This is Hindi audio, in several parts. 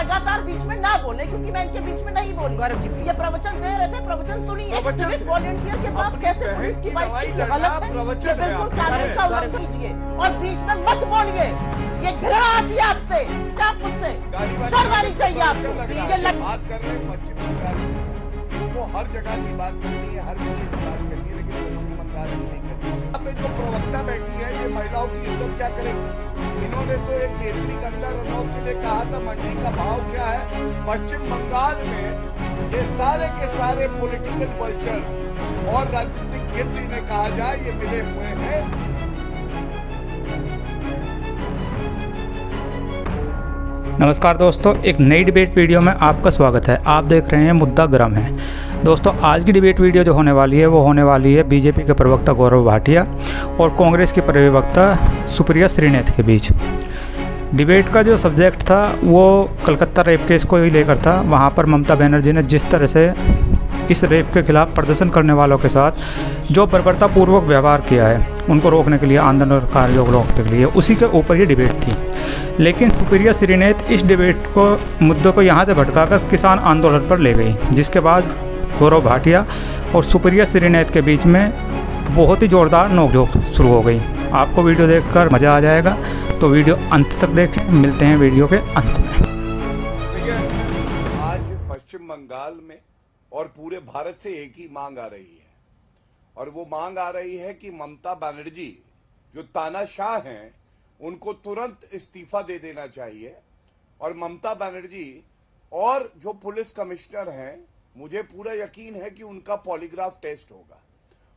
लगातार बीच में ना बोले, क्योंकि मैं इनके बीच में नहीं बोली। गौरव जी, ये प्रवचन दे रहे थे, प्रवचन सुनिए। सिविक वॉलंटियर के पास कैसे पुलिस की बाइक गलत है, ये बिल्कुल कानून का उल्लंघन कीजिए और बीच में मत बोलिए। ये घृणा आती है आपसे, क्या मुझसे शर्म आनी चाहिए आपको। बात कर रहे हैं पश्चिम बंगाल की, वो हर जगह की बात करनी है, हर विषय की बात करनी है, लेकिन पश्चिम बंगाल की नहीं करनी। अब जो प्रवक्ता बैठी है, ये महिलाओं की इज्जत क्या करेगी? इन्होंने तो एक नेत्री कंगना रनौत के लिए कहा था मंडी का भाव क्या है। पश्चिम बंगाल में ये सारे के सारे पॉलिटिकल वल्चर्स और राजनीतिक गिद्ध इन्हें कहा जाए, ये मिले हुए हैं। नमस्कार दोस्तों, एक नई डिबेट वीडियो में आपका स्वागत है। आप देख रहे हैं मुद्दा गर्म है। दोस्तों, आज की डिबेट वीडियो जो होने वाली है वो होने वाली है बीजेपी के प्रवक्ता गौरव भाटिया और कांग्रेस की प्रवक्ता सुप्रिया श्रीनेत के बीच। डिबेट का जो सब्जेक्ट था वो कलकत्ता रेप केस को ही लेकर था। वहाँ पर ममता बनर्जी ने जिस तरह से इस रेप के खिलाफ प्रदर्शन करने वालों के साथ जो बर्बरतापूर्वक व्यवहार किया है, उनको रोकने के लिए, आंदोलनकारियों को रोकने के लिए, उसी के ऊपर ये डिबेट थी। लेकिन सुप्रिया श्रीनेत इस डिबेट को, मुद्दों को यहाँ से भटकाकर किसान आंदोलन पर ले गई, जिसके बाद गौरव भाटिया और सुप्रिया श्रीनेत के बीच में बहुत ही ज़ोरदार नोकझोंक शुरू हो गई। आपको वीडियो देखकर मज़ा आ जाएगा, तो वीडियो अंत तक देखें। मिलते हैं वीडियो के अंत में। देखिए, आज पश्चिम बंगाल में और पूरे भारत से एक ही मांग आ रही है, और वो मांग आ रही है कि ममता बनर्जी जो तानाशाह हैं उनको तुरंत इस्तीफा दे देना चाहिए, और ममता बनर्जी और जो पुलिस कमिश्नर हैं, मुझे पूरा यकीन है कि उनका पॉलीग्राफ टेस्ट होगा।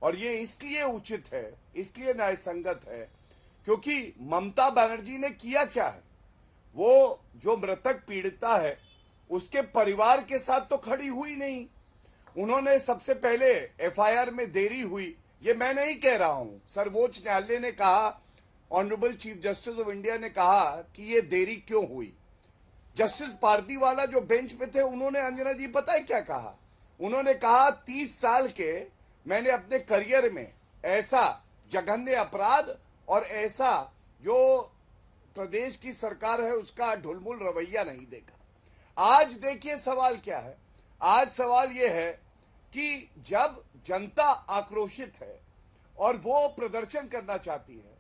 और ये इसलिए उचित है, इसलिए न्यायसंगत है, क्योंकि ममता बनर्जी ने किया क्या है। वो जो मृतक पीड़िता है उसके परिवार के साथ तो खड़ी हुई नहीं। उन्होंने सबसे पहले एफआईआर में देरी हुई, ये मैं नहीं कह रहा हूं, सर्वोच्च न्यायालय ने कहा, honourable chief justice of India ने कहा कि ये देरी क्यों हुई। जस्टिस पारदीवाला जो बेंच पे थे, उन्होंने, अंजना जी पता है क्या कहा? उन्होंने कहा 30 साल के मैंने अपने करियर में ऐसा जघन्य अपराध और ऐसा जो प्रदेश की सरकार है उसका ढुलमुल रवैया नहीं देखा। आज देखिए सवाल क्या है। आज सवाल यह है कि जब जनता आक्रोशित है और वो प्रदर्शन करना चाहती है,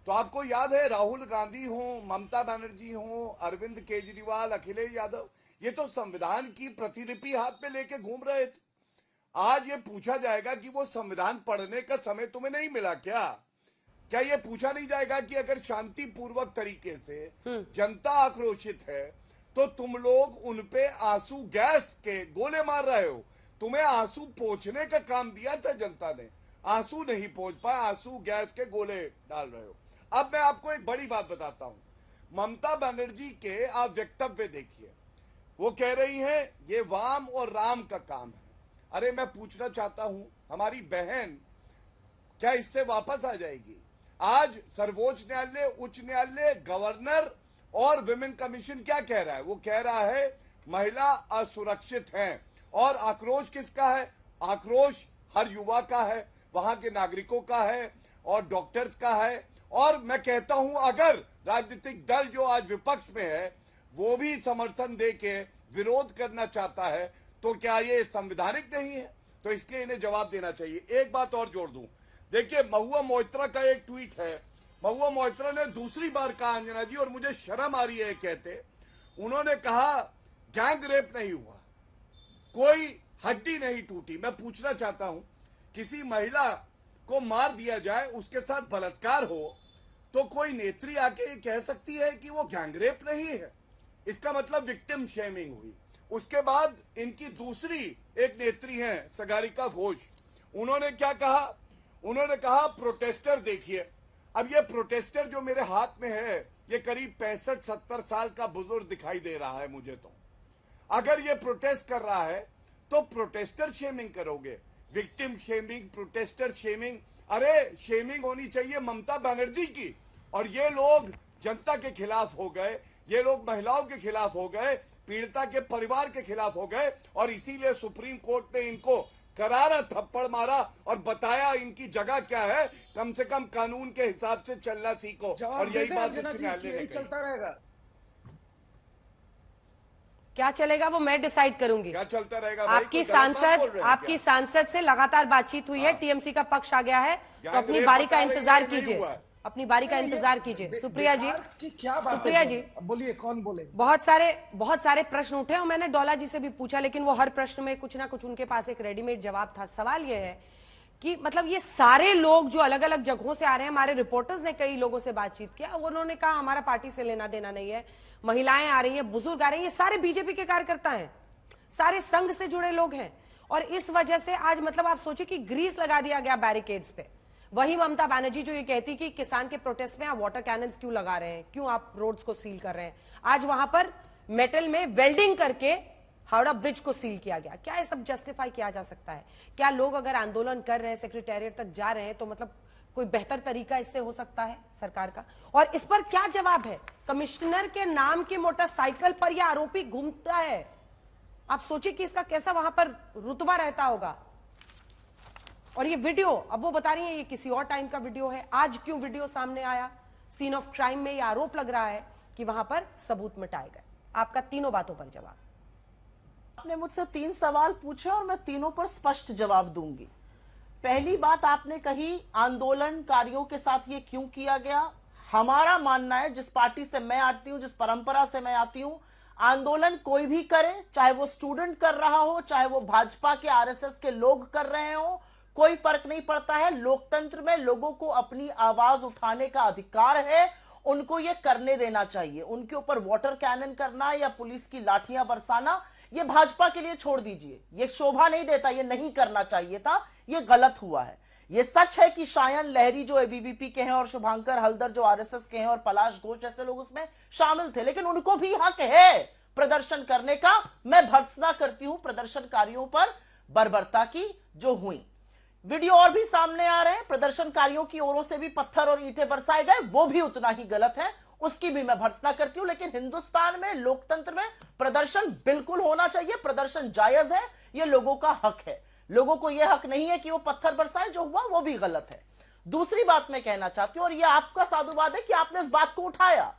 तो आपको याद है राहुल गांधी हो, ममता बनर्जी हो, अरविंद केजरीवाल, अखिलेश यादव, ये तो संविधान की प्रतिलिपि हाथ में लेके घूम रहे थे। आज ये पूछा जाएगा कि वो संविधान पढ़ने का समय तुम्हें नहीं मिला क्या? क्या ये पूछा नहीं जाएगा कि अगर शांतिपूर्वक तरीके से जनता आक्रोशित है तो तुम लोग उनपे आंसू गैस के गोले मार रहे हो? तुम्हें आंसू पोंछने का काम दिया था जनता ने, आंसू नहीं पोंछ पाए, आंसू गैस के गोले डाल रहे हो। अब मैं आपको एक बड़ी बात बताता हूं। ममता बनर्जी के आप वक्तव्य देखिए, वो कह रही हैं ये वाम और राम का काम है। अरे मैं पूछना चाहता हूं, हमारी बहन क्या इससे वापस आ जाएगी? आज सर्वोच्च न्यायालय, उच्च न्यायालय, गवर्नर और विमेन कमीशन क्या कह रहा है? वो कह रहा है महिला असुरक्षित हैं। और आक्रोश किसका है? आक्रोश हर युवा का है, वहां के नागरिकों का है और डॉक्टर्स का है। और मैं कहता हूं अगर राजनीतिक दल जो आज विपक्ष में है वो भी समर्थन दे के विरोध करना चाहता है, तो क्या ये संवैधानिक नहीं है? तो इसलिए इन्हें जवाब देना चाहिए। एक बात और जोड़ दूं, देखिए महुआ मोइत्रा का एक ट्वीट है। महुआ मोइत्रा ने दूसरी बार कहा, अंजना जी, और मुझे शर्म आ रही है कहते, उन्होंने कहा गैंग रेप नहीं हुआ, कोई हड्डी नहीं टूटी। मैं पूछना चाहता हूं, किसी महिला को मार दिया जाए, उसके साथ बलात्कार हो, तो कोई नेत्री आके ये कह सकती है कि वो गैंगरेप नहीं है? इसका मतलब विक्टिम शेमिंग हुई। उसके बाद इनकी दूसरी एक नेत्री हैं सगारिका घोष, उन्होंने क्या कहा? उन्होंने कहा प्रोटेस्टर देखिए। अब ये प्रोटेस्टर जो मेरे हाथ में है, ये करीब 65-70 साल का बुजुर्ग दिखाई दे रहा है मुझे। तो अगर ये प्रोटेस्ट कर रहा है तो प्रोटेस्टर शेमिंग करोगे? Victim shaming, protester shaming? अरे शेमिंग होनी चाहिए ममता बनर्जी की। और ये लोग जनता के खिलाफ हो गए, ये लोग महिलाओं के खिलाफ हो गए, पीड़िता के परिवार के खिलाफ हो गए, और इसीलिए सुप्रीम कोर्ट ने इनको करारा थप्पड़ मारा और बताया इनकी जगह क्या है। कम से कम कानून के हिसाब से चलना सीखो। और यही बात उच्च न्यायालय ने कही। चलता रहेगा। क्या चलेगा वो मैं डिसाइड करूंगी। क्या चलता रहेगा भाई? आपकी सांसद से लगातार बातचीत हुई है, टीएमसी का पक्ष आ गया है, तो अपनी बारी का इंतजार कीजिए, अपनी बारी का इंतजार कीजिए। सुप्रिया जी, सुप्रिया जी बोलिए, कौन बोले? बहुत सारे प्रश्न उठे और मैंने डोला जी से भी पूछा, लेकिन वो हर प्रश्न में कुछ ना कुछ उनके पास एक रेडीमेड जवाब था। सवाल ये है कि मतलब ये सारे लोग जो अलग अलग जगहों से आ रहे हैं, हमारे रिपोर्टर्स ने कई लोगों से बातचीत किया, उन्होंने कहा हमारा पार्टी से लेना देना नहीं है, महिलाएं आ रही हैं, बुजुर्ग आ रहे हैं, ये सारे बीजेपी के कार्यकर्ता हैं, सारे संघ से जुड़े लोग हैं। और इस वजह से आज मतलब आप सोचिए कि ग्रीस लगा दिया गया बैरिकेड्स पे। वही ममता बनर्जी जो ये कहती कि किसान के प्रोटेस्ट में आप वाटर कैनन्स क्यों लगा रहे हैं, क्यों आप रोड्स को सील कर रहे हैं, आज वहां पर मेटल में वेल्डिंग करके हावड़ा ब्रिज को सील किया गया। क्या ये सब जस्टिफाई किया जा सकता है? क्या लोग अगर आंदोलन कर रहे हैं, सेक्रेटेरिएट तक जा रहे हैं, तो मतलब कोई बेहतर तरीका इससे हो सकता है सरकार का? और इस पर क्या जवाब है? कमिश्नर के नाम की मोटरसाइकिल पर यह आरोपी घूमता है, आप सोचिए कि इसका कैसा वहां पर रुतबा रहता होगा। और ये वीडियो, अब वो बता रही है ये किसी और टाइम का वीडियो है, आज क्यों वीडियो सामने आया? सीन ऑफ क्राइम में ये आरोप लग रहा है कि वहां पर सबूत मिटाए गए। आपका तीनों बातों पर जवाब। आपने मुझसे 3 सवाल पूछे और मैं तीनों पर स्पष्ट जवाब दूंगी। पहली बात आपने कही आंदोलनकारियों के साथ ये क्यों किया गया। हमारा मानना है, जिस पार्टी से मैं आती हूं, जिस परंपरा से मैं आती हूं, आंदोलन कोई भी करे, चाहे वो स्टूडेंट कर रहा हो, चाहे वो भाजपा के आरएसएस के लोग कर रहे हो, कोई फर्क नहीं पड़ता है। लोकतंत्र में लोगों को अपनी आवाज उठाने का अधिकार है, उनको ये करने देना चाहिए। उनके ऊपर वाटर कैनन करना या पुलिस की लाठियां बरसाना, ये भाजपा के लिए छोड़ दीजिए, ये शोभा नहीं देता, ये नहीं करना चाहिए था, ये गलत हुआ है। ये सच है कि शायन लहरी जो एबीवीपी के हैं और शुभांकर हल्दर जो आरएसएस के हैं और पलाश घोष जैसे लोग उसमें शामिल थे, लेकिन उनको भी हक है प्रदर्शन करने का। मैं भर्त्सना करती हूं प्रदर्शनकारियों पर बर्बरता की जो हुई। वीडियो और भी सामने आ रहे हैं, प्रदर्शनकारियों की ओरों से भी पत्थर और ईंटें बरसाए गए, वो भी उतना ही गलत है, उसकी भी मैं भर्त्सना करती हूं। लेकिन हिंदुस्तान में लोकतंत्र में प्रदर्शन बिल्कुल होना चाहिए, प्रदर्शन जायज है, यह लोगों का हक है। लोगों को यह हक नहीं है कि वो पत्थर बरसाए, जो हुआ वो भी गलत है। दूसरी बात मैं कहना चाहती हूं, और यह आपका साधुवाद है कि आपने इस बात को उठाया,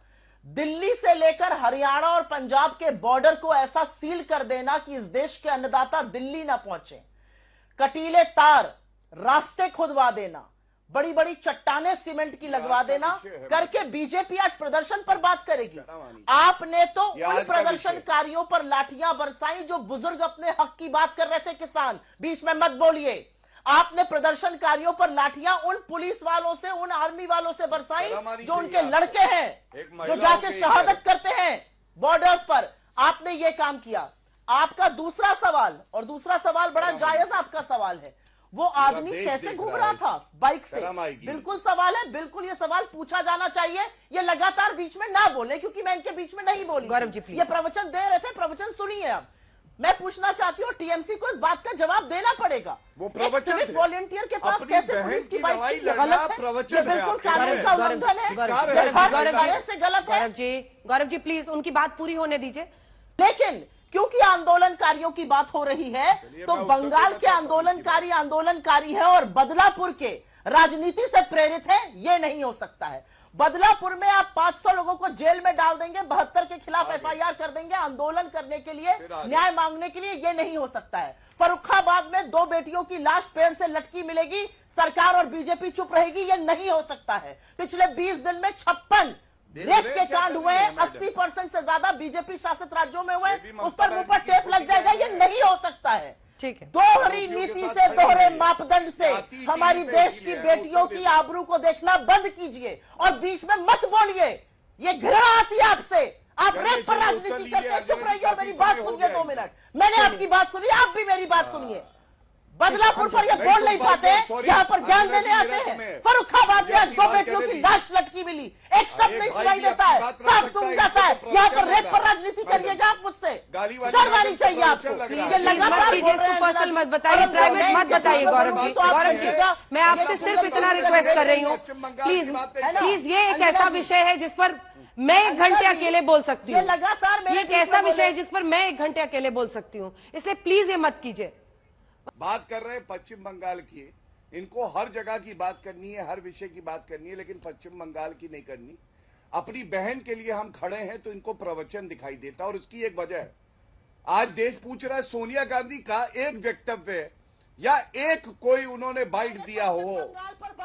दिल्ली से लेकर हरियाणा और पंजाब के बॉर्डर को ऐसा सील कर देना कि इस देश के अन्नदाता दिल्ली ना पहुंचे, कटीले तार, रास्ते खुदवा देना, बड़ी बड़ी चट्टाने सीमेंट की लगवा देना करके बीजेपी आज प्रदर्शन पर बात करेगी। आपने तो उन प्रदर्शनकारियों पर लाठियां बरसाई जो बुजुर्ग अपने हक की बात कर रहे थे, किसान, बीच में मत बोलिए। आपने प्रदर्शनकारियों पर लाठियां उन पुलिस वालों से, उन आर्मी वालों से बरसाई जो उनके लड़के हैं, जो जाके शहादत करते हैं बॉर्डर्स पर। आपने ये काम किया। आपका दूसरा सवाल, और दूसरा सवाल बड़ा जायज आपका सवाल है, वो आदमी कैसे घूम रहा था बाइक से, बिल्कुल सवाल है, बिल्कुल ये सवाल पूछा जाना चाहिए। ये लगातार बीच में ना बोले, क्योंकि मैं इनके बीच में नहीं बोली। गौरव जी, ये प्रवचन दे रहे थे, प्रवचन सुनिए। अब मैं पूछना चाहती हूँ, टीएमसी को इस बात का जवाब देना पड़ेगा। वो प्रवचन वॉलंटियर के पास कैसे पुलिस की बाइक गलत है, बिल्कुल कानून का उल्लंघन है, गलत है। गौरव जी प्लीज उनकी बात पूरी होने दीजिए। लेकिन क्योंकि आंदोलनकारियों की बात हो रही है, तो बंगाल के आंदोलनकारी है और बदलापुर के राजनीति से प्रेरित है, यह नहीं हो सकता है। बदलापुर में आप 500 लोगों को जेल में डाल देंगे, 72 के खिलाफ एफआईआर कर देंगे आंदोलन करने के लिए, न्याय मांगने के लिए, यह नहीं हो सकता है। फर्रुखाबाद में 2 बेटियों की लाश पेड़ से लटकी मिलेगी, सरकार और बीजेपी चुप रहेगी, यह नहीं हो सकता है। पिछले 20 दिन में 56 रेप के कांड हुए, 80% से ज्यादा बीजेपी शासित राज्यों में हुए, उस पर मुंह पर टेप लग जाएगा, ये नहीं हो सकता है। ठीक है, दोहरी नीति से, दोहरे मापदंड से हमारी देश की बेटियों की आबरू को देखना बंद कीजिए और बीच में मत बोलिए। ये घृणा आती है आपसे, आप रेप पर राजनीति करते हैं। चुप रहिए, मेरी बात सुनिए 2 मिनट। मैंने आपकी बात सुनी, आप भी मेरी बात सुनिए। बदलापुर पर ये बोल नहीं पाते, यहाँ पर ज्ञान देने आते हैं। फर्रुखाबाद में आज 2 बेटियों की लाश लटकी मिली, एक शब्द नहीं सुनाई देता है, साफ सुन जाता है। यहाँ पर रेप पर राजनीति करिएगा आप मुझसे, शर्म आनी चाहिए आपको। पर्सनल मत बताइए, प्राइवेट मत बताइए गौरव जी। गौरव जी, मैं आपसे सिर्फ इतना रिक्वेस्ट कर रही हूँ, प्लीज ये एक ऐसा विषय है जिस पर मैं 1 घंटे अकेले बोल सकती हूँ। लगातार ये एक ऐसा विषय है जिस पर मैं 1 घंटे अकेले बोल सकती हूँ, इसलिए प्लीज ये मत कीजिए। बात कर रहे हैं पश्चिम बंगाल की, इनको हर जगह की बात करनी है, हर विषय की बात करनी है, लेकिन पश्चिम बंगाल की नहीं करनी। अपनी बहन के लिए हम खड़े हैं तो इनको प्रवचन दिखाई देता, और उसकी एक वजह है, आज देश पूछ रहा है सोनिया गांधी का एक वक्तव्य या एक कोई उन्होंने बाइट दिया हो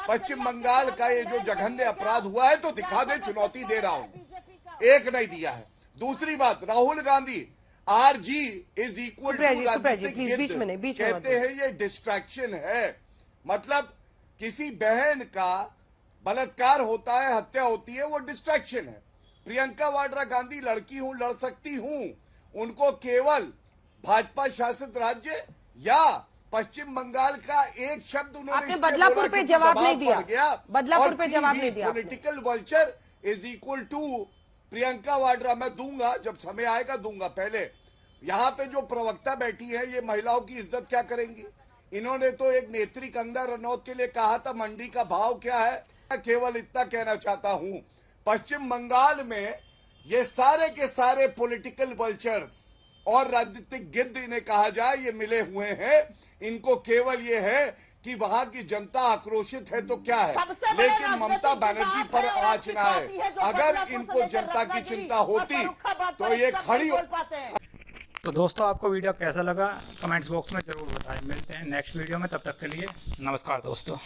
पश्चिम बंगाल का ये जो जघन्य अपराध हुआ है तो दिखा दे, चुनौती दे रहा हूं। एक नहीं दिया है। दूसरी बात, Rahul Gandhi RG is equal to राजनीतिक गिद्ध कहते हैं, ये डिस्ट्रैक्शन है। मतलब किसी बहन का बलात्कार होता है, हत्या होती है, वो डिस्ट्रैक्शन है। प्रियंका वाड्रा गांधी लड़की हूं, लड़ सकती हूं, उनको केवल भाजपा शासित राज्य या पश्चिम बंगाल का एक शब्द उन्होंने बदलापुर पे जवाब नहीं दिया, बदलापुर पे जवाब नहीं दिया। Political vulture is equal to Priyanka Vadra. मैं दूंगा, जब समय आएगा दूंगा। पहले यहाँ पे जो प्रवक्ता बैठी है, ये महिलाओं की इज्जत क्या करेंगी? इन्होंने तो एक नेत्री कंगना रनौत के लिए कहा था मंडी का भाव क्या है। मैं केवल इतना कहना चाहता हूं, पश्चिम बंगाल में ये सारे के सारे पॉलिटिकल वल्चर्स और राजनीतिक गिद्ध इन्हें कहा जाए, ये मिले हुए हैं। इनको केवल ये है कि वहां की जनता आक्रोशित है तो क्या है, लेकिन ममता बनर्जी पर आँचना है। अगर इनको जनता की चिंता होती तो ये खड़ी हो। तो दोस्तों, आपको वीडियो कैसा लगा कमेंट्स बॉक्स में जरूर बताएं। मिलते हैं नेक्स्ट वीडियो में, तब तक के लिए नमस्कार दोस्तों।